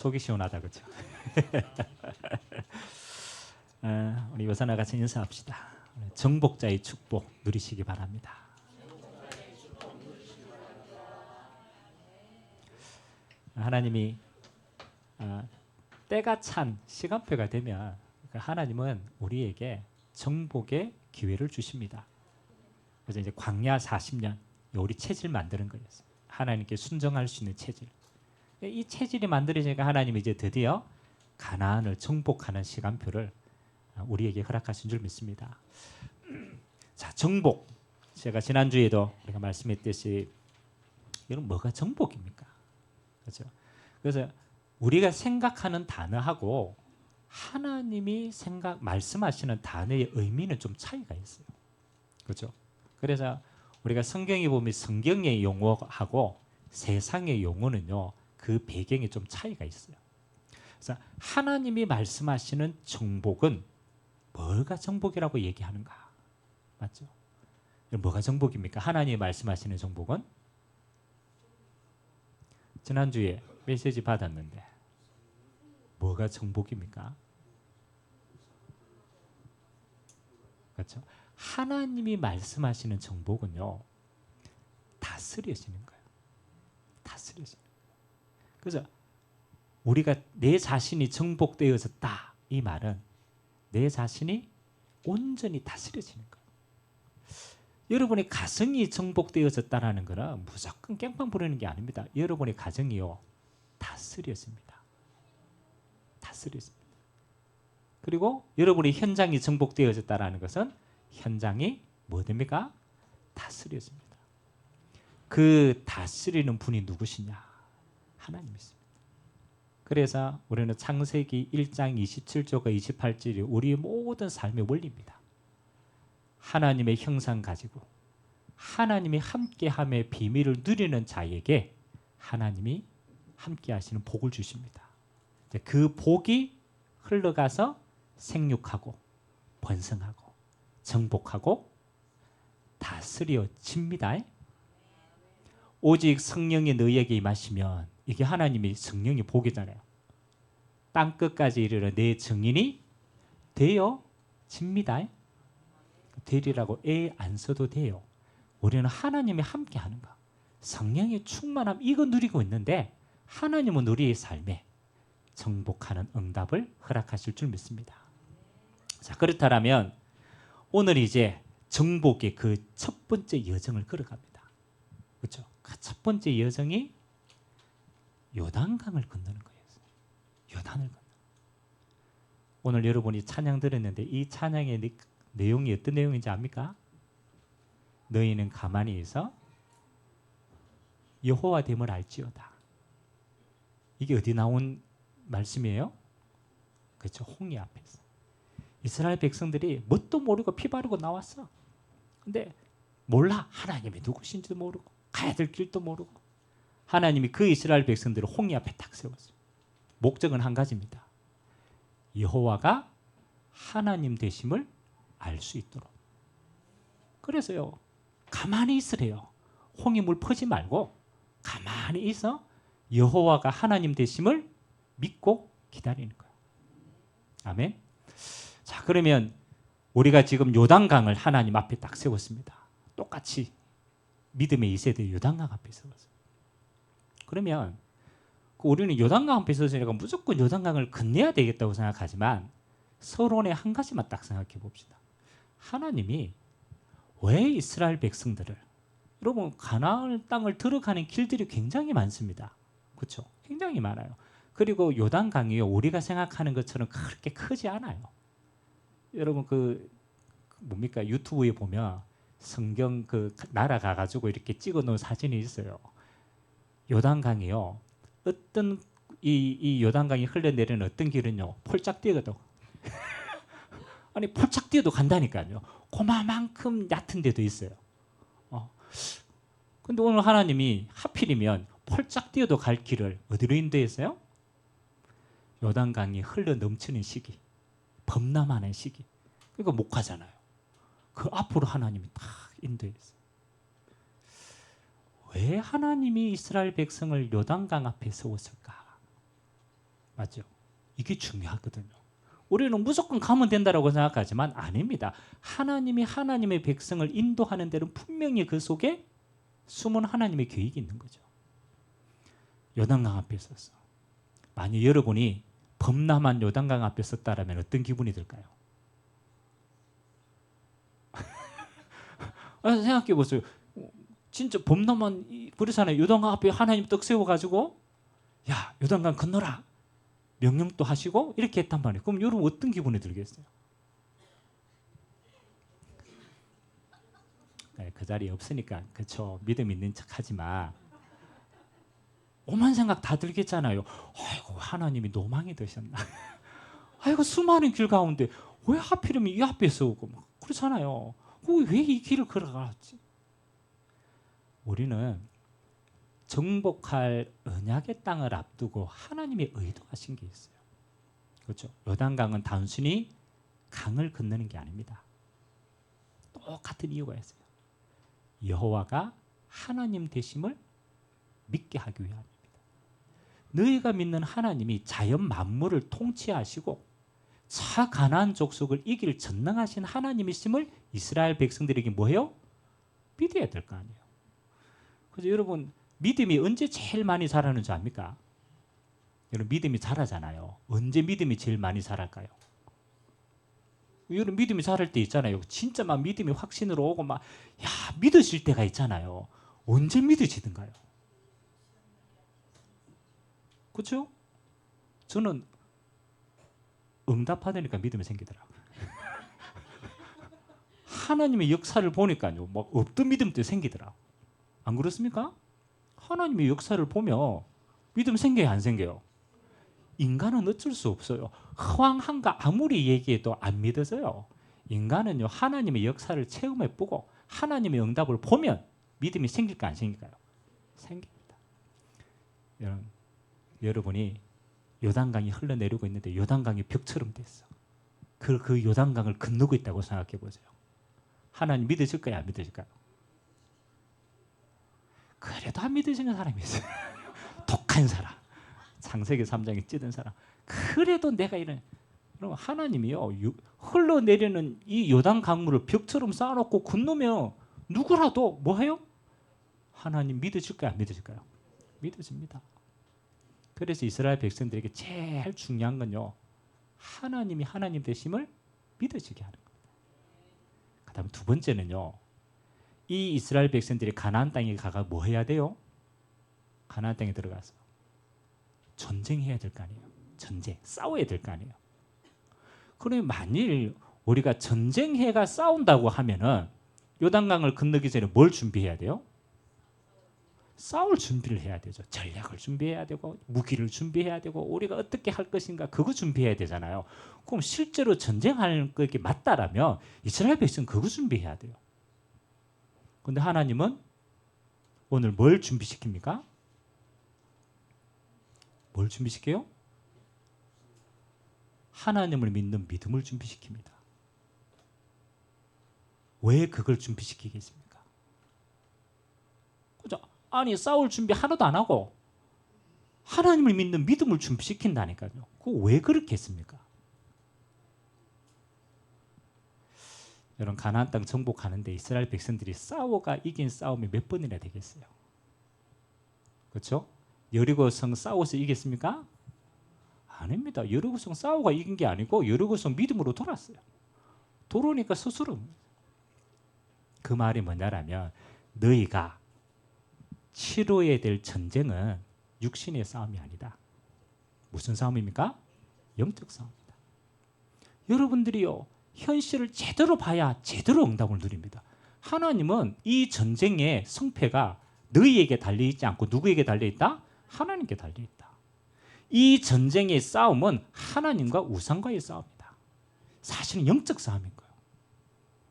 속이 시원하다, 그렇죠? 우리 요사나 같이 인사합시다. 정복자의 축복 누리시기 바랍니다. 하나님이 때가 찬 시간표가 되면 하나님은 우리에게 정복의 기회를 주십니다. 그래서 이제 광야 40년 우리 체질 만드는 거였어요. 하나님께 순종할 수 있는 체질. 이 체질이 만들어지니까 하나님이 이제 드디어 가나안을 정복하는 시간표를 우리에게 허락하신 줄 믿습니다. 자, 정복. 제가 지난주에도 우리가 말씀했듯이 이건 뭐가 정복입니까? 그렇죠? 그래서 우리가 생각하는 단어하고 하나님이 말씀하시는 단어의 의미는 좀 차이가 있어요. 그렇죠? 그래서 우리가 성경에 보면 성경의 용어하고 세상의 용어는요, 그 배경에 좀 차이가 있어요. 그래서 하나님이 말씀하시는 정복은 뭐가 정복이라고 얘기하는가? 맞죠? 뭐가 정복입니까? 하나님이 말씀하시는 정복은? 지난주에 메시지 받았는데 뭐가 정복입니까? 그렇죠? 하나님이 말씀하시는 정복은요, 다스려지는 거예요. 다스려지는 거예요. 그래서 우리가 내 자신이 정복되어졌다, 이 말은 내 자신이 온전히 다스려지는 거예요. 여러분의 가정이 정복되어졌다는 것은 무조건 깽판 부리는 게 아닙니다. 여러분의 가정이요, 다스려집니다. 다스려집니다. 그리고 여러분의 현장이 정복되어졌다는 것은 현장이 뭐 됩니까? 다스려집니다. 그 다스리는 분이 누구시냐? 하나님이십니다. 그래서 우리는 창세기 1장 27절과 28절이 우리의 모든 삶의 원리입니다. 하나님의 형상 가지고 하나님이 함께함의 비밀을 누리는 자에게 하나님이 함께 하시는 복을 주십니다. 그 복이 흘러가서 생육하고 번성하고 정복하고 다스려집니다. 오직 성령이 너희에게 임하시면, 이게 하나님이 성령이 복이잖아요. 땅끝까지 이르러 내 증인이 되어집니다. 되리라고 애 안 써도 돼요. 우리는 하나님이 함께 하는 거, 성령의 충만함, 이거 누리고 있는데 하나님은 우리의 삶에 정복하는 응답을 허락하실 줄 믿습니다. 자, 그렇다면 오늘 이제 정복의 그 첫 번째 여정을 걸어갑니다. 그렇죠? 그 첫 번째 여정이 요단강을 건너는 거예요. 요단을 건너. 오늘 여러분이 찬양 들었는데 이 찬양의 내용이 어떤 내용인지 압니까? 너희는 가만히 있어 여호와 됨을 알지어다. 이게 어디 나온 말씀이에요? 그렇죠. 홍해 앞에서 이스라엘 백성들이 뭣도 모르고 피 바르고 나왔어. 근데 몰라. 하나님이 누구신지도 모르고 가야 될 길도 모르고 하나님이 그 이스라엘 백성들을 홍해 앞에 딱 세웠어요. 목적은 한 가지입니다. 여호와가 하나님 되심을 알 수 있도록. 그래서요, 가만히 있으래요. 홍해물 퍼지 말고 가만히 있어 여호와가 하나님 되심을 믿고 기다리는 거예요. 아멘. 자, 그러면 우리가 지금 요단강을 하나님 앞에 딱 세웠습니다. 똑같이 믿음의 2세대 요단강 앞에 세웠어요. 그러면 우리는 요단강 앞에 서서 무조건 요단강을 건너야 되겠다고 생각하지만 서론에 한 가지만 딱 생각해 봅시다. 하나님이 왜 이스라엘 백성들을, 여러분 가나안 땅을 들어가는 길들이 굉장히 많습니다. 그렇죠? 굉장히 많아요. 그리고 요단강이요, 우리가 생각하는 것처럼 그렇게 크지 않아요. 여러분 뭡니까, 유튜브에 보면 성경 날아가 가지고 이렇게 찍어 놓은 사진이 있어요. 요단강이요, 어떤 이 요단강이 흘러내리는 어떤 길은요, 폴짝 뛰거든. 아니 폴짝 뛰어도 간다니까요. 고마만큼 얕은 데도 있어요. 근데 오늘 하나님이 하필이면 폴짝 뛰어도 갈 길을 어디로 인도했어요? 요단강이 흘러 넘치는 시기, 범람하는 시기. 그러니까 못 가잖아요. 그 앞으로 하나님이 딱 인도했어요. 왜 하나님이 이스라엘 백성을 요단강 앞에 세웠을까? 맞죠? 이게 중요하거든요. 우리는 무조건 가면 된다라고 생각하지만 아닙니다. 하나님이 하나님의 백성을 인도하는 데는 분명히 그 속에 숨은 하나님의 계획이 있는 거죠. 요단강 앞에 섰어. 만약 여러분이 범람한 요단강 앞에 섰다라면 어떤 기분이 들까요? 생각해 보세요. 진짜 범람한 그렇잖아요. 요단강 앞에 하나님 떡 세워가지고 야 요단강 건너라 명령도 하시고 이렇게 했단 말이에요. 그럼 여러분 어떤 기분이 들겠어요? 네, 그 자리에 없으니까 그렇죠. 믿음 있는 척하지 마. 오만 생각 다 들겠잖아요. 아이고 하나님이 노망이 되셨나. 아이고 수많은 길 가운데 왜 하필이면 이 앞에서 오고 그렇잖아요. 왜 이 길을 걸어갔지? 우리는 정복할 언약의 땅을 앞두고 하나님이 의도하신 게 있어요. 그렇죠? 요단강은 단순히 강을 건너는 게 아닙니다. 똑같은 이유가 있어요. 여호와가 하나님 되심을 믿게 하기 위함입니다. 너희가 믿는 하나님이 자연 만물을 통치하시고 자 가나안 족속을 이길 전능하신 하나님이심을 이스라엘 백성들에게 뭐예요? 믿어야 될 거 아니에요. 그래서 여러분 믿음이 언제 제일 많이 자라는 줄 압니까? 여러분 믿음이 자라잖아요. 언제 믿음이 제일 많이 자랄까요? 여러분 믿음이 자랄 때 있잖아요. 진짜 막 믿음이 확신으로 오고 막 야 믿으실 때가 있잖아요. 언제 믿으시던가요? 그렇죠? 저는 응답하다니까 믿음이 생기더라고요. 하나님의 역사를 보니까요. 뭐 없던 믿음도 생기더라고요. 안 그렇습니까? 하나님의 역사를 보면 믿음 생겨요, 안 생겨요? 인간은 어쩔 수 없어요. 허황한가 아무리 얘기해도 안 믿어져요. 인간은요 하나님의 역사를 체험해 보고 하나님의 응답을 보면 믿음이 생길까 안 생길까요? 생깁니다. 여러분이 요단강이 흘러내리고 있는데 요단강이 벽처럼 됐어. 그 요단강을 건너고 있다고 생각해 보세요. 하나님 믿으실까요, 안 믿으실까요? 그래도 안 믿으시는 사람이 있어요. 독한 사람. 창세기 3장에 찌든 사람. 그래도 내가 이런 그럼 하나님이요 흘러내리는 이 요단 강물을 벽처럼 쌓아놓고 건너면 누구라도 뭐해요? 하나님 믿으실까요, 안 믿으실까요? 믿으십니다. 그래서 이스라엘 백성들에게 제일 중요한 건요 하나님이 하나님 되심을 믿으시게 하는 겁니다. 그 다음 두 번째는요 이 이스라엘 백성들이 가나안 땅에 가가 뭐 해야 돼요? 가나안 땅에 들어가서 전쟁해야 될 거 아니에요. 전쟁, 싸워야 될 거 아니에요. 그러면 만일 우리가 전쟁해가 싸운다고 하면은 요단강을 건너기 전에 뭘 준비해야 돼요? 싸울 준비를 해야 되죠. 전략을 준비해야 되고 무기를 준비해야 되고 우리가 어떻게 할 것인가 그거 준비해야 되잖아요. 그럼 실제로 전쟁할 게 맞다라면 이스라엘 백성은 그거 준비해야 돼요. 그런데 하나님은 오늘 뭘 준비시킵니까? 뭘 준비시켜요? 하나님을 믿는 믿음을 준비시킵니다. 왜 그걸 준비시키겠습니까? 그죠? 아니 싸울 준비 하나도 안 하고 하나님을 믿는 믿음을 준비시킨다니까요. 그거 왜 그렇게 했습니까? 여러분 가나안 땅 정복하는데 이스라엘 백성들이 싸워가 이긴 싸움이 몇 번이나 되겠어요? 그렇죠? 여리고성 싸워서 이겼습니까? 아닙니다. 여리고성 싸워가 이긴 게 아니고 여리고성 믿음으로 돌았어요. 돌아오니까 스스로 그 말이 뭐냐라면 너희가 치러야 될 전쟁은 육신의 싸움이 아니다. 무슨 싸움입니까? 영적 싸움이다. 여러분들이요 현실을 제대로 봐야 제대로 응답을 누립니다. 하나님은 이 전쟁의 승패가 너희에게 달려있지 않고 누구에게 달려있다? 하나님께 달려있다. 이 전쟁의 싸움은 하나님과 우상과의 싸움이다. 사실은 영적 싸움인 거예요.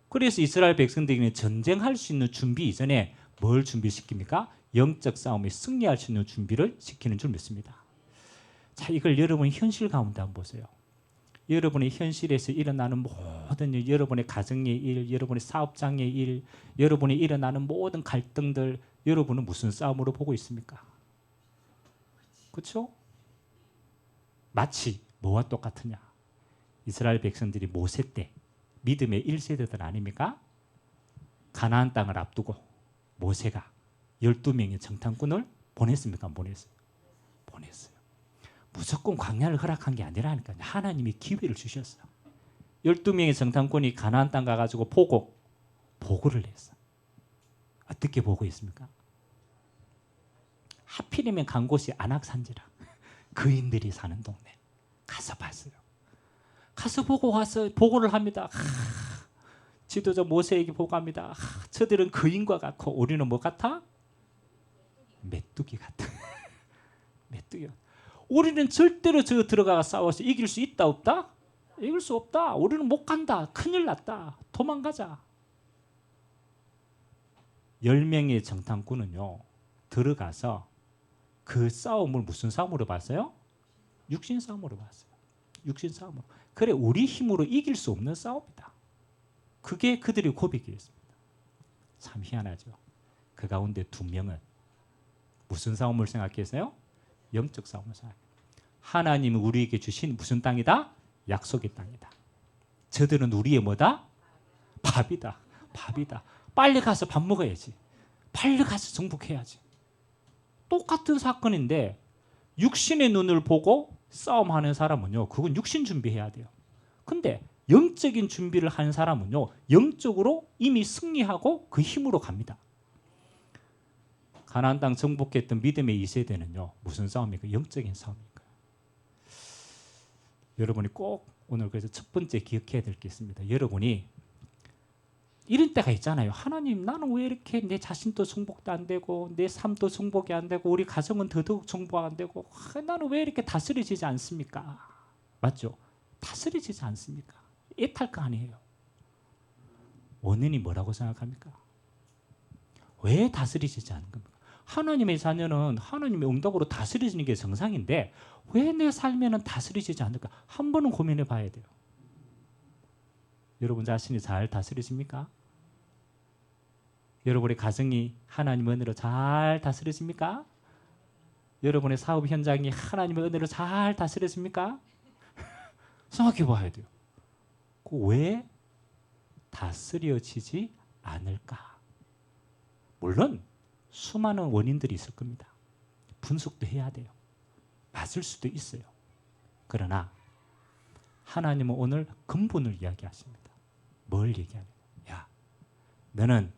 그래서 이스라엘 백성들에게는 전쟁할 수 있는 준비 이전에 뭘 준비시킵니까? 영적 싸움에 승리할 수 있는 준비를 시키는 줄 믿습니다. 자, 이걸 여러분 현실 가운데 한번 보세요. 여러분의 현실에서 일어나는 모든 일, 여러분의 가정의 일, 여러분의 사업장의 일, 여러분이 일어나는 모든 갈등들, 여러분은 무슨 싸움으로 보고 있습니까? 그렇죠? 마치 뭐와 똑같으냐? 이스라엘 백성들이 모세 때 믿음의 1세대들 아닙니까? 가나안 땅을 앞두고 모세가 12명의 정탐꾼을 보냈습니까? 안 보냈어요? 보냈어요. 무조건 광야를 허락한 게 아니라니까요. 하나님이 기회를 주셨어요. 12명의 정탐꾼이 가나안 땅 가가지고 보고를 했어. 어떻게 보고했습니까? 하필이면 간 곳이 안악산지라 그인들이 사는 동네 가서 봤어요. 가서 보고 와서 보고를 합니다. 지도자 모세에게 보고합니다. 저들은 그인과 같고 우리는 뭐 같아? 메뚜기 같아. 메뚜기. 우리는 절대로 저 들어가 싸워서 이길 수 있다 없다? 이길 수 없다. 우리는 못 간다. 큰일 났다. 도망가자. 10명의 정탐꾼은요. 들어가서 그 싸움을 무슨 싸움으로 봤어요? 육신 싸움으로 봤어요. 육신 싸움으로. 그래 우리 힘으로 이길 수 없는 싸움이다. 그게 그들의 고백이었습니다. 참 희한하죠. 그 가운데 2명은 무슨 싸움을 생각했어요? 영적 싸움을 생각해요. 하나님이 우리에게 주신 무슨 땅이다? 약속의 땅이다. 저들은 우리의 뭐다? 밥이다. 밥이다. 빨리 가서 밥 먹어야지. 빨리 가서 정복해야지. 똑같은 사건인데 육신의 눈을 보고 싸움하는 사람은요. 그건 육신 준비해야 돼요. 근데 영적인 준비를 하는 사람은요. 영적으로 이미 승리하고 그 힘으로 갑니다. 가나안 땅 정복했던 믿음의 2세대는요. 무슨 싸움입니까? 영적인 싸움입니다. 여러분이 꼭 오늘 그래서 첫 번째 기억해야 될 게 있습니다. 여러분이 이런 때가 있잖아요. 하나님 나는 왜 이렇게 내 자신도 정복도 안 되고 내 삶도 정복이 안 되고 우리 가정은 더더욱 정복 안 되고 나는 왜 이렇게 다스려지지 않습니까? 맞죠? 다스려지지 않습니까? 애탈 거 아니에요. 원인이 뭐라고 생각합니까? 왜 다스려지지 않는 겁니까? 하나님의 자녀는 하나님의 응답으로 다스려지는 게 정상인데 왜 내 삶에는 다스려지지 않을까? 한 번은 고민해 봐야 돼요. 여러분 자신이 잘 다스려집니까? 여러분의 가정이 하나님의 은혜로 잘 다스려집니까? 여러분의 사업 현장이 하나님의 은혜로 잘 다스려집니까? 생각해 봐야 돼요. 왜 다스려지지 않을까? 물론 수많은 원인들이 있을 겁니다. 분석도 해야 돼요. 맞을 수도 있어요. 그러나 하나님은 오늘 근본을 이야기하십니다. 뭘 얘기하냐? 야, 너는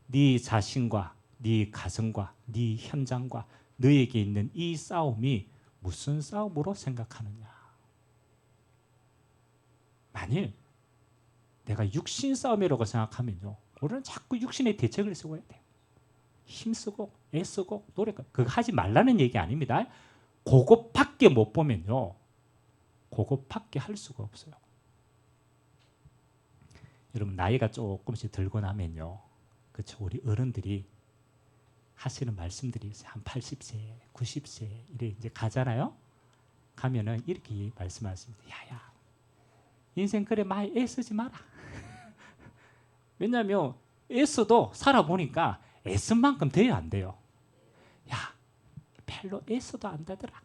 네 자신과 네 가정과 네 현장과 너에게 있는 이 싸움이 무슨 싸움으로 생각하느냐? 만일 내가 육신 싸움이라고 생각하면요. 우리는 자꾸 육신의 대책을 세워야 돼요. 힘쓰고 애쓰고 노력하고 그거 하지 말라는 얘기 아닙니다. 그것밖에 못 보면요. 그것밖에 할 수가 없어요. 여러분 나이가 조금씩 들고 나면요. 그렇죠. 우리 어른들이 하시는 말씀들이 있어요. 한 80세, 90세 이래 이제 가잖아요. 가면은 이렇게 말씀하십니다. 야야, 인생 그래 많이 애쓰지 마라. 왜냐하면 애써도 살아보니까 애쓴 만큼 돼야 안 돼요. 야, 별로 애써도 안 되더라.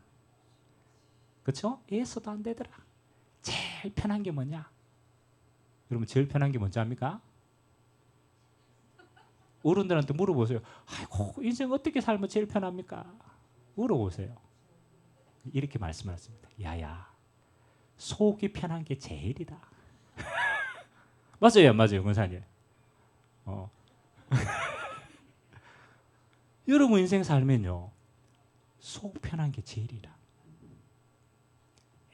그렇죠? 애써도 안 되더라. 제일 편한 게 뭐냐? 여러분 제일 편한 게 뭔지 압니까? 어른들한테 물어보세요. 아이고 인생 어떻게 살면 제일 편합니까? 물어보세요. 이렇게 말씀하셨습니다. 야야, 속이 편한 게 제일이다. 맞아요, 맞아요, 권사님. 여러분 인생 살면요, 속 편한 게 제일이라.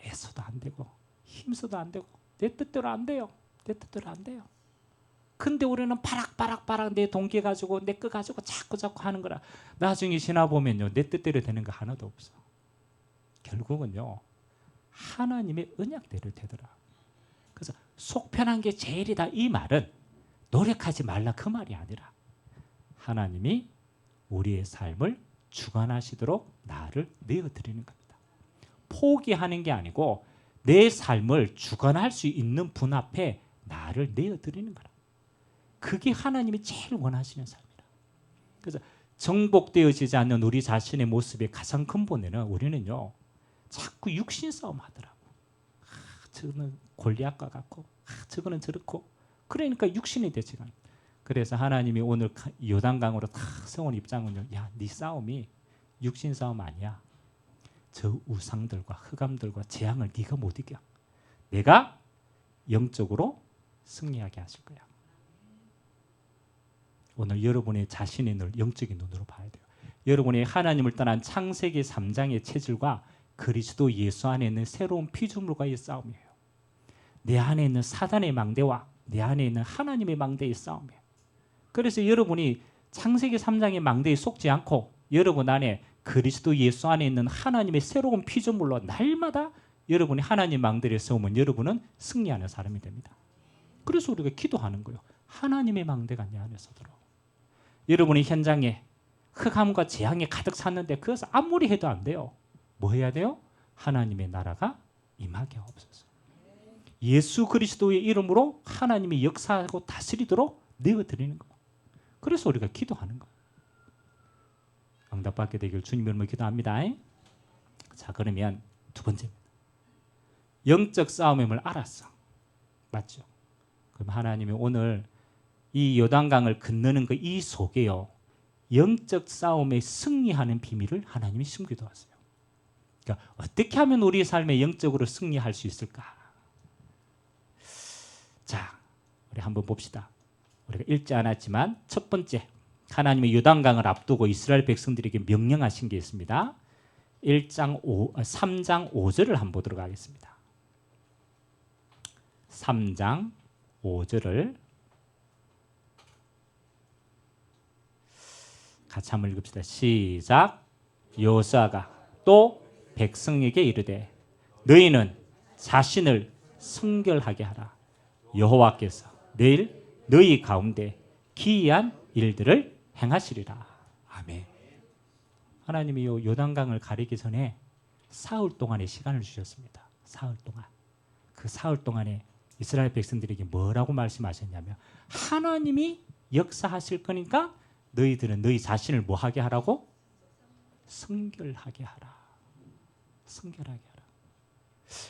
애써도 안 되고 힘써도 안 되고 내 뜻대로 안 돼요. 내 뜻대로 안 돼요. 근데 우리는 바락바락 내 동기 가지고 내 거 가지고 자꾸 하는 거라. 나중에 지나 보면요, 내 뜻대로 되는 거 하나도 없어. 결국은요, 하나님의 언약대로 되더라. 그래서 속 편한 게 제일이다 이 말은 노력하지 말라 그 말이 아니라 하나님이 우리의 삶을 주관하시도록 나를 내어드리는 겁니다. 포기하는 게 아니고 내 삶을 주관할 수 있는 분 앞에 나를 내어드리는 거라. 그게 하나님이 제일 원하시는 삶이라. 그래서 정복되어지지 않는 우리 자신의 모습의 가장 근본에는 우리는요, 자꾸 육신 싸움 하더라고. 저는 골리앗과 같고 저거는 저렇고 그러니까 육신이 되지가 않아요. 그래서 하나님이 오늘 요단강으로 다 세운 입장은요. 야, 네 싸움이 육신 싸움 아니야. 저 우상들과 흑암들과 재앙을 네가 못 이겨. 내가 영적으로 승리하게 하실 거야. 오늘 여러분의 자신의 눈을 영적인 눈으로 봐야 돼요. 여러분이 하나님을 떠난 창세기 3장의 체질과 그리스도 예수 안에 있는 새로운 피조물과의 싸움이에요. 내 안에 있는 사단의 망대와 내 안에 있는 하나님의 망대의 싸움이에요. 그래서 여러분이 창세기 3장의 망대에 속지 않고 여러분 안에 그리스도 예수 안에 있는 하나님의 새로운 피조물로 날마다 여러분이 하나님 망대를 세우면 여러분은 승리하는 사람이 됩니다. 그래서 우리가 기도하는 거예요. 하나님의 망대가 내 안에 서도록. 여러분이 현장에 흑암과 재앙이 가득 찼는데 그것을 아무리 해도 안 돼요. 뭐 해야 돼요? 하나님의 나라가 임하게 하옵소서. 예수 그리스도의 이름으로 하나님이 역사하고 다스리도록 내어드리는 거예요. 그래서 우리가 기도하는 거예요. 응답받게 되길 주님 이름으로 기도합니다. 자, 그러면 두 번째입니다. 영적 싸움임을 알았어. 맞죠? 그럼 하나님이 오늘 이 요단강을 건너는 그 이 속에요. 영적 싸움에 승리하는 비밀을 하나님이 숨기도 하세요. 그러니까 어떻게 하면 우리 삶에 영적으로 승리할 수 있을까? 자, 우리 한번 봅시다. 우리가 읽지 않았지만 첫 번째, 하나님의 요단강을 앞두고 이스라엘 백성들에게 명령하신 게 있습니다. 3장 5절을 한번 보도록 하겠습니다. 3장 5절을 같이 한번 읽읍시다. 시작. 여호수아가 또 백성에게 이르되 너희는 자신을 성결하게 하라. 여호와께서 내일 너희 가운데 기이한 일들을 행하시리라. 아멘. 하나님이 요 요단강을 가리기 전에 사흘 동안의 시간을 주셨습니다. 사흘 동안. 그 사흘 동안에 이스라엘 백성들에게 뭐라고 말씀하셨냐면 하나님이 역사하실 거니까 너희들은 너희 자신을 뭐하게 하라고? 성결하게 하라. 성결하게 하라.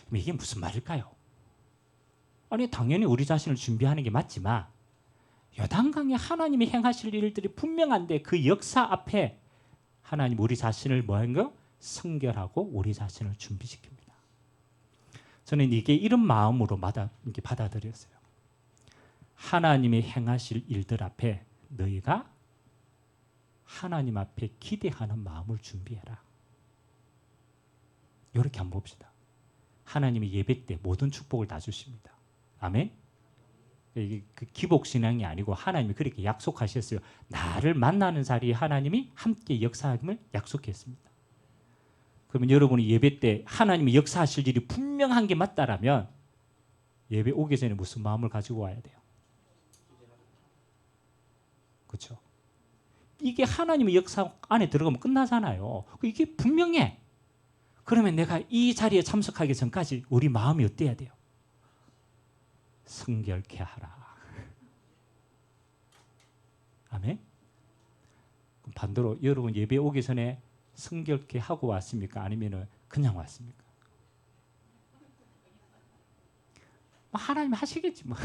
그럼 이게 무슨 말일까요? 아니 당연히 우리 자신을 준비하는 게 맞지만 요단강에 하나님이 행하실 일들이 분명한데 그 역사 앞에 하나님 우리 자신을 뭐한 거? 성결하고 우리 자신을 준비시킵니다. 저는 이게 이런 마음으로 이렇게 받아들였어요. 하나님이 행하실 일들 앞에 너희가 하나님 앞에 기대하는 마음을 준비해라. 이렇게 한번 봅시다. 하나님이 예배 때 모든 축복을 다 주십니다. 아멘. 이게 그 기복신앙이 아니고 하나님이 그렇게 약속하셨어요. 나를 만나는 자리에 하나님이 함께 역사함을 약속했습니다. 그러면 여러분이 예배 때 하나님이 역사하실 일이 분명한 게 맞다라면 예배 오기 전에 무슨 마음을 가지고 와야 돼요? 그렇죠? 이게 하나님의 역사 안에 들어가면 끝나잖아요. 이게 분명해. 그러면 내가 이 자리에 참석하기 전까지 우리 마음이 어때야 돼요? 성결케 하라. 아멘. 반대로 여러분 예배 오기 전에 성결케 하고 왔습니까? 아니면 그냥 왔습니까? 하나님 하시겠지 뭐.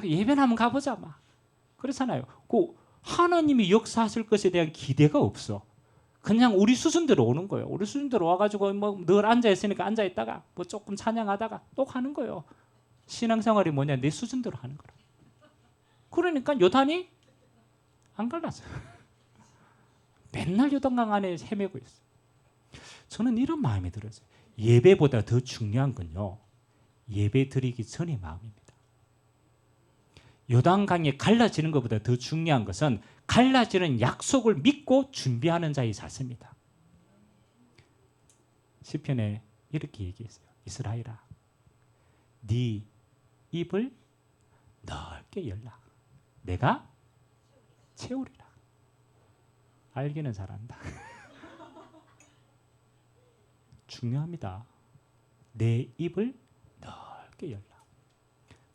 예배나 한번 가보자 막. 그렇잖아요. 그 하나님이 역사하실 것에 대한 기대가 없어. 그냥 우리 수준대로 오는 거예요. 우리 수준대로 와가지고 뭐 늘 앉아 있으니까 앉아 있다가 뭐 조금 찬양하다가 또 가는 거예요. 신앙생활이 뭐냐? 내 수준대로 하는 거라. 그러니까 요단이 안 갈라서 맨날 요단강 안에 헤매고 있어요. 저는 이런 마음이 들어요. 예배보다 더 중요한 건요. 예배 드리기 전의 마음입니다. 요단강에 갈라지는 것보다 더 중요한 것은 갈라지는 약속을 믿고 준비하는 자의 자세입니다. 시편에 이렇게 얘기했어요. 이스라엘아, 네 입을 넓게 열라. 내가 채우리라. 알기는 잘한다. 중요합니다. 내 입을 넓게 열라.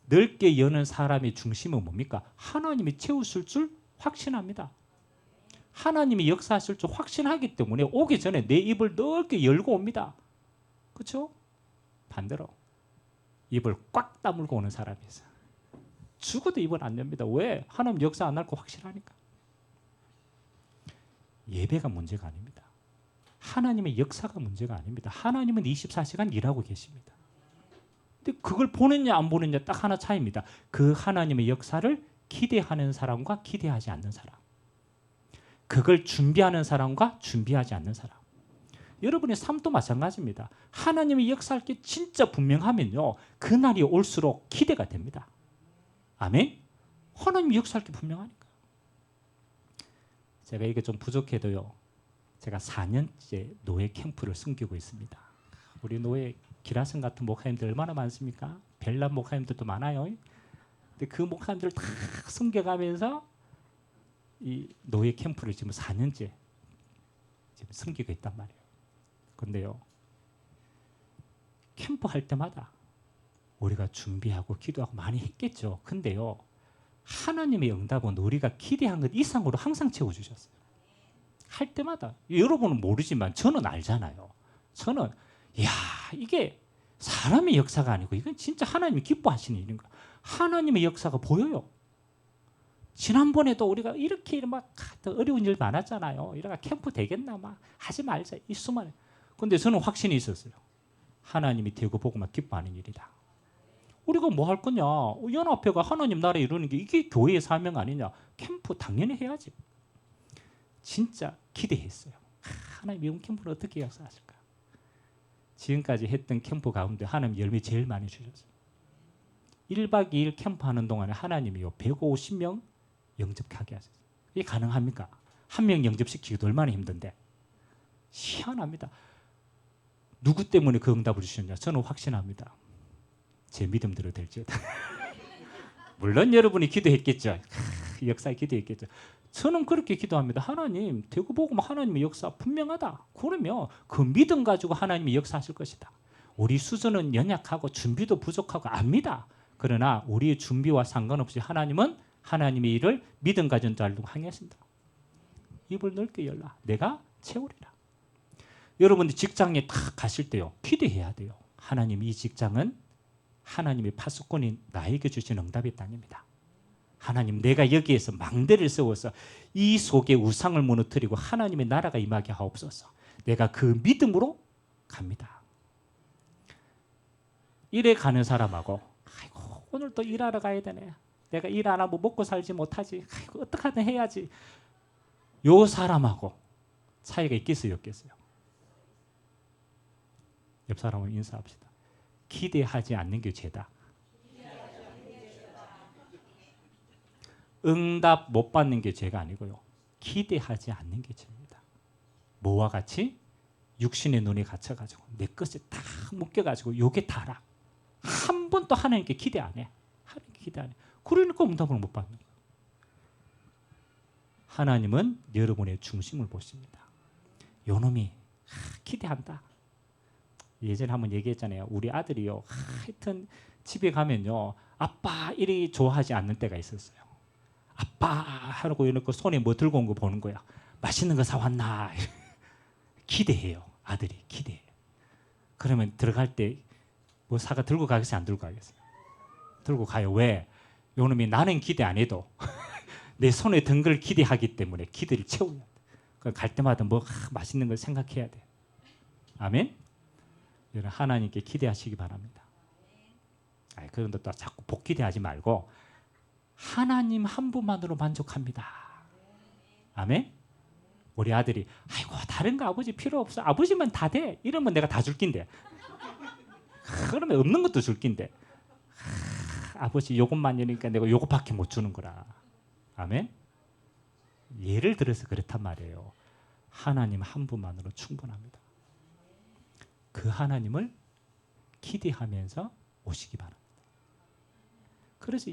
넓게 여는 사람의 중심은 뭡니까? 하나님이 채우실 줄 확신합니다. 하나님이 역사하실 줄 확신하기 때문에 오기 전에 내 입을 넓게 열고 옵니다. 그렇죠? 반대로 입을 꽉 다물고 오는 사람이 있어요. 죽어도 입을 안 엽니다. 왜? 하나님 역사 안 할 거 확실하니까. 예배가 문제가 아닙니다. 하나님의 역사가 문제가 아닙니다. 하나님은 24시간 일하고 계십니다. 근데 그걸 보느냐 안 보느냐 딱 하나 차이입니다. 그 하나님의 역사를 기대하는 사람과 기대하지 않는 사람. 그걸 준비하는 사람과 준비하지 않는 사람. 여러분의 삶도 마찬가지입니다. 하나님의 역사할 게 진짜 분명하면요, 그날이 올수록 기대가 됩니다. 아멘? 하나님의 역사할 게 분명하니까. 제가 이게 좀 부족해도요, 제가 4년째 노예 캠프를 섬기고 있습니다. 우리 노예 기라성 같은 목사님들 얼마나 많습니까? 벨람 목사님들도 많아요. 근데 그 목사님들 다 섬겨가면서 이 노예 캠프를 지금 4년째 지금 섬기고 있단 말이에요. 그런데요, 캠프 할 때마다 우리가 준비하고 기도하고 많이 했겠죠. 근데요, 하나님의 응답은 우리가 기대한 것 이상으로 항상 채워주셨어요. 할 때마다. 여러분은 모르지만 저는 알잖아요. 저는 야, 이게 사람의 역사가 아니고 이건 진짜 하나님이 기뻐하시는 일인 거야. 하나님의 역사가 보여요. 지난번에도 우리가 이렇게 막 어려운 일 많았잖아요. 이래가 캠프 되겠나 막 하지 말자 이 수많은. 근데 저는 확신이 있었어요. 하나님이 되고 보고만 기뻐하는 일이다. 우리가 뭐 할 거냐? 연합회가 하나님 나라에 이루는 게 이게 교회의 사명 아니냐? 캠프 당연히 해야지. 진짜 기대했어요. 하나님 이번 캠프를 어떻게 역사하실까? 지금까지 했던 캠프 가운데 하나님 열매 제일 많이 주셨어요. 1박 2일 캠프 하는 동안에 하나님이요 150명 영접하게 하셨어요. 이게 가능합니까? 한 명 영접시키기도 얼마나 힘든데. 희한합니다. 누구 때문에 그 응답을 주셨냐? 저는 확신합니다. 제 믿음대로 될지어다. 물론 여러분이 기도했겠죠. 역사에 기도했겠죠. 저는 그렇게 기도합니다. 하나님, 되고 보고 하나님의 역사 분명하다. 그러면 그 믿음 가지고 하나님이 역사하실 것이다. 우리 수준은 연약하고 준비도 부족하고 압니다. 그러나 우리의 준비와 상관없이 하나님은 하나님의 일을 믿음 가진 자들로 행하신다. 입을 넓게 열라. 내가 채우리라. 여러분들 직장에 딱 가실 때요, 기대해야 돼요. 하나님, 이 직장은 하나님의 파수꾼이 나에게 주신 응답의 땅입니다. 하나님, 내가 여기에서 망대를 세워서 이 속에 우상을 무너뜨리고 하나님의 나라가 임하게 하옵소서. 내가 그 믿음으로 갑니다. 일에 가는 사람하고, 아이고 오늘 또 일하러 가야 되네. 내가 일 안 하고 먹고 살지 못하지. 아이고 어떡하든 해야지. 요 사람하고 차이가 있겠어요, 없겠어요? 옆 사람을 인사합시다. 기대하지 않는 게 죄다. 응답 못 받는 게 죄가 아니고요, 기대하지 않는 게 죄입니다. 뭐와 같이? 육신의 눈에 갇혀가지고 내 것에 다 묶여가지고 요게 다라. 한 번도 하나님께 기대 안 해. 하나님께 기대 안 해. 그러니까 응답을 못 받는 거예요. 하나님은 여러분의 중심을 보십니다. 요놈이 기대한다. 예전에 한번 얘기했잖아요. 우리 아들이요, 하여튼 집에 가면요, 아빠 이리 좋아하지 않는 때가 있었어요. 아빠 하고 이러고 손에 뭐 들고 온 거 보는 거야. 맛있는 거 사왔나? 기대해요. 아들이 기대해요. 그러면 들어갈 때 뭐 사가 들고 가겠어요? 안 들고 가겠어요? 들고 가요. 왜? 요놈이 나는 기대 안 해도 내 손에 든 걸 기대하기 때문에 기대를 채워야 돼. 갈 때마다 뭐 맛있는 걸 생각해야 돼. 아멘? 여러분, 하나님께 기대하시기 바랍니다. 그런데 또 자꾸 복기대하지 말고 하나님 한 분만으로 만족합니다. 아멘? 우리 아들이 아이고 다른 거 아버지 필요 없어. 아버지만 다 돼. 이러면 내가 다 줄 낀데. 그러면 없는 것도 줄 낀데. 아버지 요것만 이러니까 내가 요것밖에 못 주는 거라. 아멘? 예를 들어서 그렇단 말이에요. 하나님 한 분만으로 충분합니다. 그 하나님을 기대하면서 오시기 바랍니다. 그래서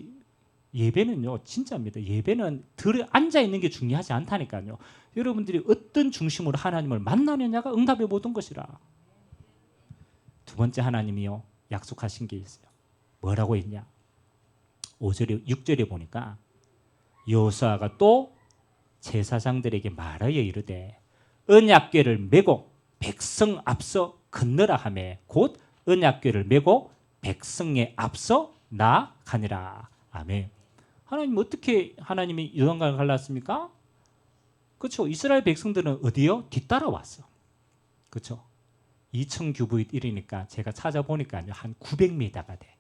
예배는요, 진짜입니다. 예배는 앉아 있는 게 중요하지 않다니까요. 여러분들이 어떤 중심으로 하나님을 만나느냐가 응답의 모든 것이라. 두 번째, 하나님이요 약속하신 게 있어요. 뭐라고 했냐? 5절에 6절에 보니까 여호수아가 또 제사장들에게 말하여 이르되 언약궤를 메고 백성 앞서 건너라 하매 곧 언약궤를 메고 백성에 앞서 나아가니라. 아멘. 하나님 어떻게 하나님이 요단강을 갈랐습니까? 그렇죠. 이스라엘 백성들은 어디요? 뒤따라왔어. 그렇죠. 2000규빗1이니까 제가 찾아보니까요. 한 900m가 돼.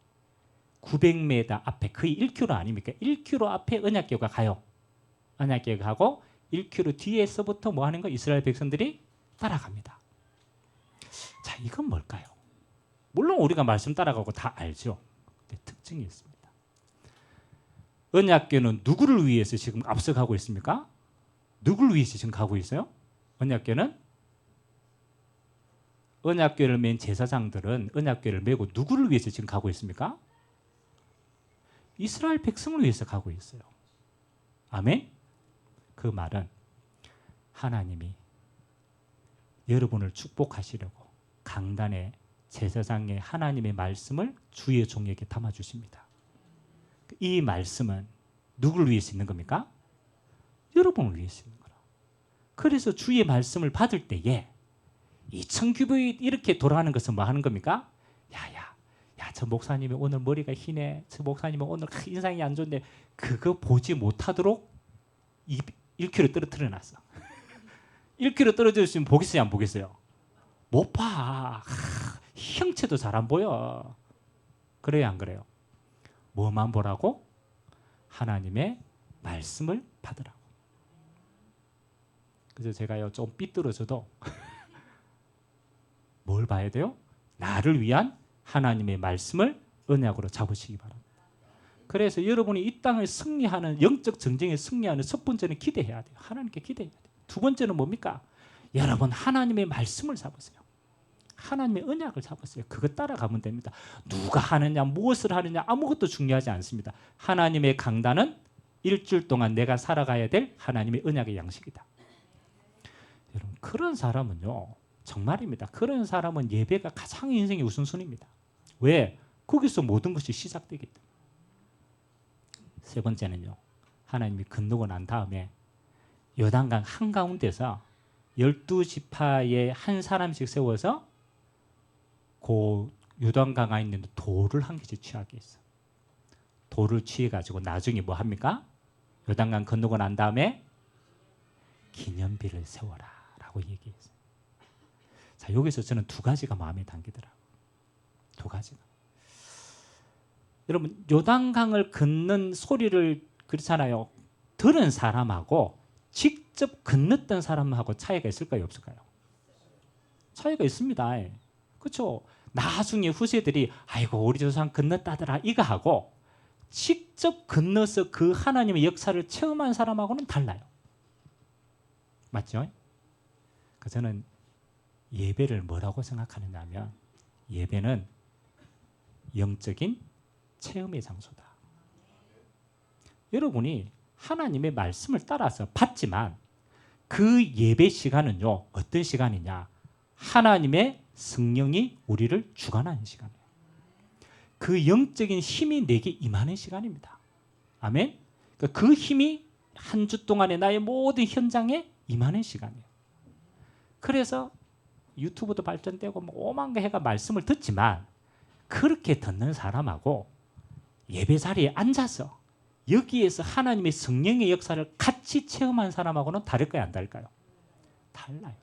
900m 앞에 거의 1km 아닙니까? 1km 앞에 언약궤가 가요. 언약궤가 가고 1km 뒤에서부터 뭐 하는 거? 이스라엘 백성들이 따라갑니다. 자, 이건 뭘까요? 물론 우리가 말씀 따라가고 다 알죠. 근데 특징이 있습니다. 언약궤는 누구를 위해서 지금 앞서가고 있습니까? 누구를 위해서 지금 가고 있어요? 언약궤는 언약궤를 맨 제사장들은 언약궤를 메고 누구를 위해서 지금 가고 있습니까? 이스라엘 백성을 위해서 가고 있어요. 아멘? 그 말은 하나님이 여러분을 축복하시려고 강단에 제사장의 하나님의 말씀을 주의 종에게 담아주십니다. 이 말씀은 누구를 위해서 있는 겁니까? 여러분을 위해서 있는 거라. 그래서 주의 말씀을 받을 때에 2000규빗 이렇게 돌아가는 것은 뭐 하는 겁니까? 야, 저 목사님이 오늘 머리가 희네. 저 목사님은 오늘 인상이 안 좋네. 그거 보지 못하도록 1km 떨어뜨려 놨어. 1km 떨어졌으면 보겠어요, 안 보겠어요? 못 봐. 형체도 잘 안 보여. 그래요, 안 그래요? 뭐만 보라고? 하나님의 말씀을 받으라고. 그래서 제가요 좀 삐뚤어져도 뭘 봐야 돼요? 나를 위한 하나님의 말씀을 언약으로 잡으시기 바랍니다. 그래서 여러분이 이 땅을 승리하는 영적 전쟁에 승리하는 첫 번째는 기대해야 돼요. 하나님께 기대해야 돼요. 두 번째는 뭡니까? 여러분 하나님의 말씀을 잡으세요. 하나님의 언약을 잡았어요. 그거 따라가면 됩니다. 누가 하느냐 무엇을 하느냐 아무것도 중요하지 않습니다. 하나님의 강단은 일주일 동안 내가 살아가야 될 하나님의 언약의 양식이다. 여러분 그런 사람은요 정말입니다. 그런 사람은 예배가 가장 인생의 우선순위입니다. 왜? 거기서 모든 것이 시작되기 때문에. 세 번째는요. 하나님이 건너고 난 다음에 요단강 한가운데서 12지파의 한 사람씩 세워서 그 요단강 안에 있는 돌을 한 개씩 취하게 했어. 돌을 취해가지고 나중에 뭐 합니까? 요단강 건너고 난 다음에 기념비를 세워라 라고 얘기했어요. 자, 여기서 저는 두 가지가 마음에 담기더라고요. 두 가지가. 여러분 요단강을 걷는 소리를 그렇잖아요. 들은 사람하고 직접 건넜던 사람하고 차이가 있을까요? 없을까요? 차이가 있습니다. 그렇죠? 나중에 후세들이 아이고 우리 조상 건넜다더라 이거 하고 직접 건너서 그 하나님의 역사를 체험한 사람하고는 달라요. 맞죠? 저는 예배를 뭐라고 생각하느냐 하면 예배는 영적인 체험의 장소다. 여러분이 하나님의 말씀을 따라서 받지만 그 예배 시간은요 어떤 시간이냐? 하나님의 성령이 우리를 주관하는 시간이에요. 그 영적인 힘이 내게 임하는 시간입니다. 아멘? 그 힘이 한 주 동안의 나의 모든 현장에 임하는 시간이에요. 그래서 유튜브도 발전되고 뭐 오만 개 해가 말씀을 듣지만 그렇게 듣는 사람하고 예배 자리에 앉아서 여기에서 하나님의 성령의 역사를 같이 체험한 사람하고는 다를까요? 안 다를까요? 달라요.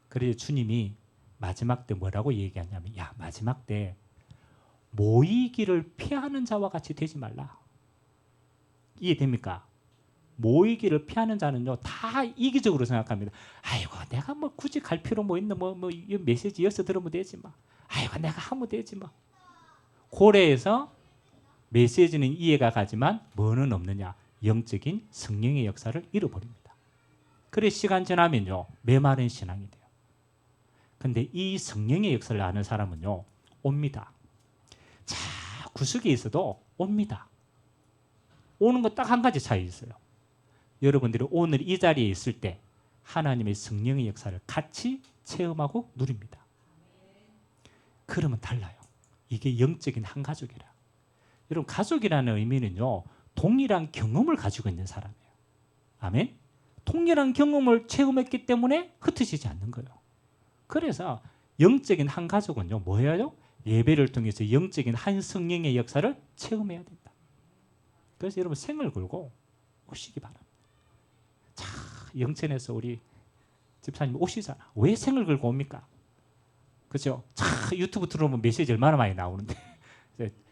그래서 주님이 마지막 때 뭐라고 얘기하냐면 야 마지막 때 모이기를 피하는 자와 같이 되지 말라. 이해됩니까? 모이기를 피하는 자는요 다 이기적으로 생각합니다. 아이고 내가 뭐 굳이 갈 필요 뭐 있나 이 메시지 이어서 들으면 되지 뭐. 아이고 내가 하면 되지 뭐. 고래에서 메시지는 이해가 가지만 뭐는 없느냐? 영적인 성령의 역사를 잃어버립니다. 그래 시간 지나면요 메마른 신앙이 돼요. 근데 이 성령의 역사를 아는 사람은요 옵니다. 자 구석에 있어도 옵니다. 오는 거 딱 한 가지 차이 있어요. 여러분들이 오늘 이 자리에 있을 때 하나님의 성령의 역사를 같이 체험하고 누립니다. 그러면 달라요. 이게 영적인 한 가족이라. 여러분 가족이라는 의미는요 동일한 경험을 가지고 있는 사람이에요. 아멘? 동일한 경험을 체험했기 때문에 흩어지지 않는 거예요. 그래서 영적인 한 가족은요, 뭐예요? 예배를 통해서 영적인 한 성령의 역사를 체험해야 된다. 그래서 여러분 생을 걸고 오시기 바랍니다. 자, 영천에서 우리 집사님 오시잖아. 왜 생을 걸고 옵니까? 그죠? 자, 유튜브 들어오면 메시지 얼마나 많이 나오는데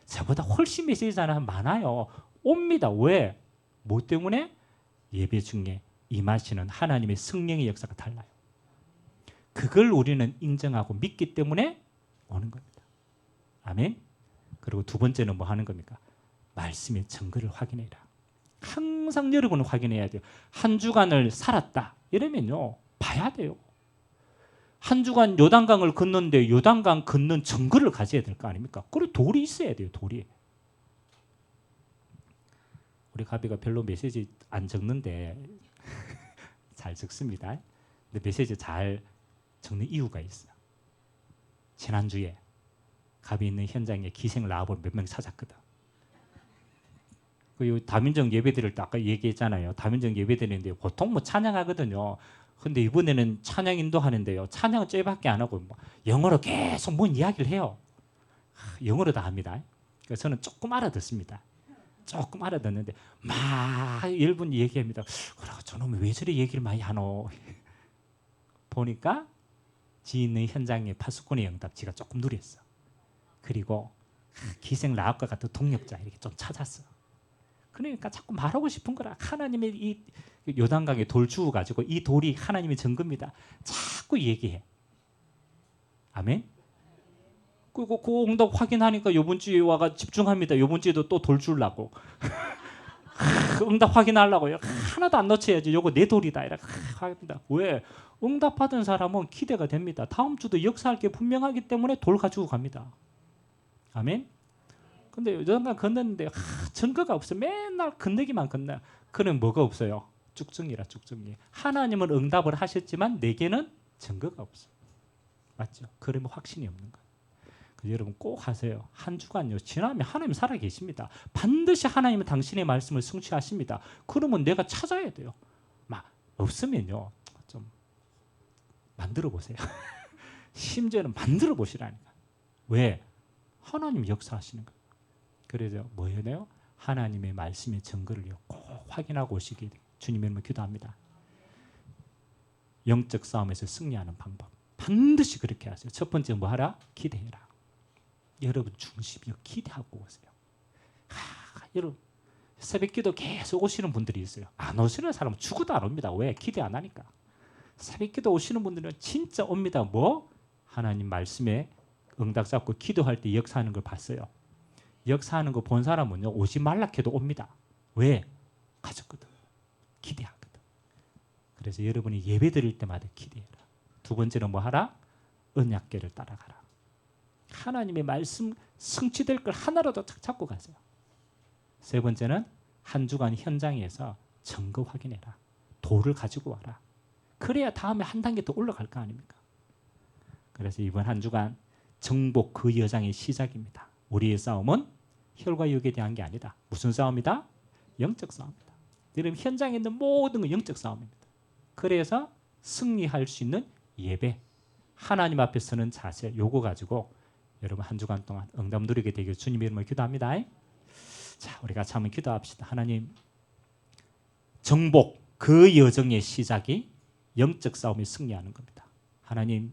저보다 훨씬 메시지 사람 많아요. 옵니다. 왜? 뭐 때문에? 예배 중에 임하시는 하나님의 성령의 역사가 달라요. 그걸 우리는 인정하고 믿기 때문에 오는 겁니다. 아멘. 그리고 두 번째는 뭐 하는 겁니까? 말씀의 증거를 확인해라. 항상 여러분은 확인해야 돼요. 한 주간을 살았다 이러면요, 봐야 돼요. 한 주간 요단강을 건넜는데 요단강 건넌 증거를 가져야 될 거 아닙니까? 그리고 돌이 있어야 돼요. 돌이. 우리 가비가 별로 메시지 안 적는데 잘 적습니다. 근데 메시지 잘 적는 이유가 있어요. 지난주에 가비 있는 현장에 기생 라합을 몇 명 찾았거든. 그 다민정 예배 드릴 때 아까 얘기했잖아요. 다민정 예배 드리는데 보통 뭐 찬양하거든요. 근데 이번에는 찬양 인도하는데요. 찬양은 쟤밖에 안 하고 뭐 영어로 계속 뭔 이야기를 해요. 영어로 다 합니다. 그래서 저는 조금 알아듣습니다. 조금 알아듣는데 막 1분 얘기합니다. 그러고 저놈이 왜 저리 얘기를 많이 하노. 보니까 지 있는 현장의 파수꾼의 응답지가 조금 누렸어. 그리고 기생 라합과 같은 동력자 이렇게 좀 찾았어. 그러니까 자꾸 말하고 싶은 거라. 하나님의 이 요단강에 돌 주워 가지고 이 돌이 하나님의 증거입니다. 자꾸 얘기해. 아멘. 그리고 그 응답 확인하니까 요번 주에 와가 집중합니다. 요번 주에도 또 돌 주려고. 응답 확인하려고요. 하나도 안 놓쳐야지. 요거 내 돌이다. 이렇게 합니다. 왜? 응답받은 사람은 기대가 됩니다. 다음 주도 역사할 게 분명하기 때문에 돌 가지고 갑니다. 아멘. 근데 요단강 건넜는데 증거가 없어. 맨날 건너기만 건너. 그는 뭐가 없어요? 쭉정이라 쭉정이. 하나님은 응답을 하셨지만 내게는 증거가 없어. 맞죠? 그러면 확신이 없는 거예요. 그래서 여러분 꼭 하세요. 한 주간요 지나면 하나님 살아 계십니다. 반드시 하나님은 당신의 말씀을 성취하십니다. 그러면 내가 찾아야 돼요. 막 없으면요 좀 만들어 보세요. 심지어는 만들어 보시라니까. 왜? 하나님 역사하시는 거예요. 그래서 뭐예요? 하나님의 말씀의 증거를요 꼭 확인하고 오시기 주님의 이름으로 기도합니다. 영적 싸움에서 승리하는 방법 반드시 그렇게 하세요. 첫 번째 뭐 하라? 기대해라. 여러분 중심이요 기대하고 오세요. 여러분 새벽기도 계속 오시는 분들이 있어요. 안 오시는 사람은 죽어도 안 옵니다. 왜? 기대 안 하니까. 새벽기도 오시는 분들은 진짜 옵니다. 뭐? 하나님 말씀에 응답 잡고 기도할 때 역사하는 걸 봤어요. 역사하는 거 본 사람은요 오지 말라 해도 옵니다. 왜? 가졌거든. 기대하거든. 그래서 여러분이 예배 드릴 때마다 기대해라. 두 번째는 뭐 하라? 언약궤를 따라가라. 하나님의 말씀 성취될 걸 하나라도 딱 잡고 가세요. 세 번째는 한 주간 현장에서 증거 확인해라. 돌을 가지고 와라. 그래야 다음에 한 단계 더 올라갈 거 아닙니까? 그래서 이번 한 주간 정복 그 여장의 시작입니다. 우리의 싸움은 혈과 육에 대한 게 아니다. 무슨 싸움이다? 영적 싸움이다. 여러분 현장에 있는 모든 건 영적 싸움입니다. 그래서 승리할 수 있는 예배, 하나님 앞에 서는 자세, 요거 가지고 여러분 한 주간 동안 응답 누리게 되길 주님의 이름으로 기도합니다. 자, 우리 같이 한번 기도합시다. 하나님, 정복 그 여정의 시작이 영적 싸움에 승리하는 겁니다. 하나님,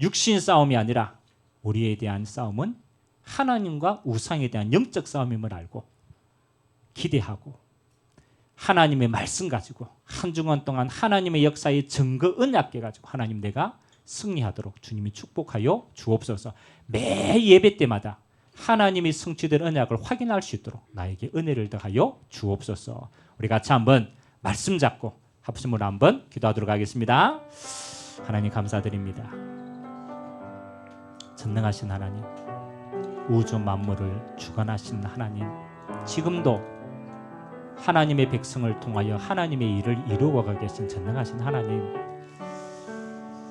육신 싸움이 아니라 우리에 대한 싸움은 하나님과 우상에 대한 영적 싸움임을 알고 기대하고 하나님의 말씀 가지고 한 주간 동안 하나님의 역사의 증거 언약궤 가지고 하나님 내가 승리하도록 주님이 축복하여 주옵소서. 매 예배 때마다 하나님이 성취된 언약을 확인할 수 있도록 나에게 은혜를 더하여 주옵소서. 우리 같이 한번 말씀 잡고 합심으로 한번 기도하도록 하겠습니다. 하나님 감사드립니다. 전능하신 하나님, 우주 만물을 주관하신 하나님, 지금도 하나님의 백성을 통하여 하나님의 일을 이루어가 계신 전능하신 하나님,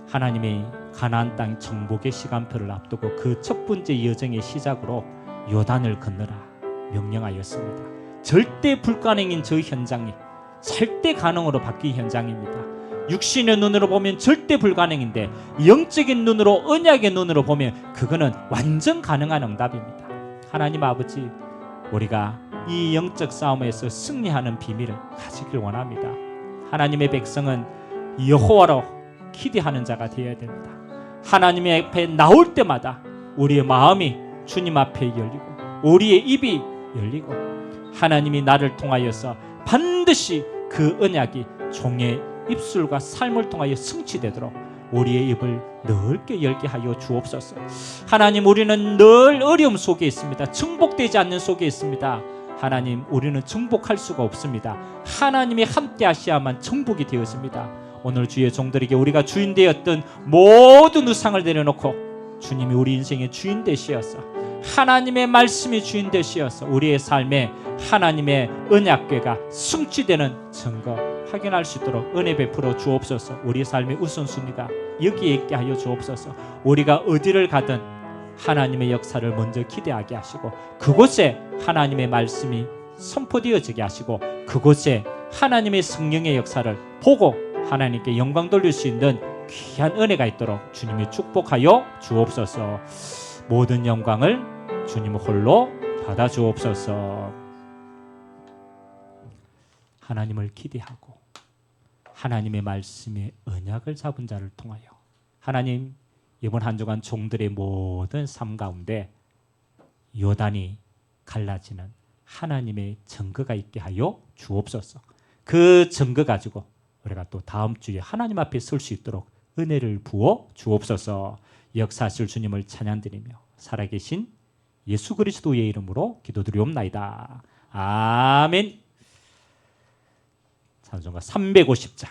하나님의 가나안 땅 정복의 시간표를 앞두고 그 첫 번째 여정의 시작으로 요단을 건너라 명령하였습니다. 절대 불가능인 저 현장이 절대 가능으로 바뀐 현장입니다. 육신의 눈으로 보면 절대 불가능인데 영적인 눈으로, 언약의 눈으로 보면 그거는 완전 가능한 응답입니다. 하나님 아버지, 우리가 이 영적 싸움에서 승리하는 비밀을 가지길 원합니다. 하나님의 백성은 여호와로 기대하는 자가 되어야 됩니다. 하나님의 앞에 나올 때마다 우리의 마음이 주님 앞에 열리고 우리의 입이 열리고 하나님이 나를 통하여서 반드시 그 언약이 종의 입술과 삶을 통하여 성취되도록 우리의 입을 넓게 열게 하여 주옵소서. 하나님, 우리는 늘 어려움 속에 있습니다. 정복되지 않는 속에 있습니다. 하나님, 우리는 정복할 수가 없습니다. 하나님이 함께 하셔야만 정복이 되었습니다. 오늘 주의 종들에게 우리가 주인 되었던 모든 우상을 내려놓고 주님이 우리 인생의 주인 되시어서 하나님의 말씀이 주인 되시어서 우리의 삶에 하나님의 언약궤가 성취되는 증거 확인할 수 있도록 은혜 베풀어 주옵소서. 우리 삶의 우선순위가 여기에 있게 하여 주옵소서. 우리가 어디를 가든 하나님의 역사를 먼저 기대하게 하시고 그곳에 하나님의 말씀이 선포되어지게 하시고 그곳에 하나님의 성령의 역사를 보고 하나님께 영광 돌릴 수 있는 귀한 은혜가 있도록 주님이 축복하여 주옵소서. 모든 영광을 주님 홀로 받아 주옵소서. 하나님을 기대하고 하나님의 말씀의 언약을 잡은 자를 통하여 하나님, 이번 한 주간 종들의 모든 삶 가운데 요단이 갈라지는 하나님의 증거가 있게 하여 주옵소서. 그 증거 가지고 우리가 또 다음 주에 하나님 앞에 설 수 있도록 은혜를 부어 주옵소서. 역사하실 주님을 찬양드리며 살아계신 예수 그리스도의 이름으로 기도드리옵나이다. 아멘. 찬송가 350장.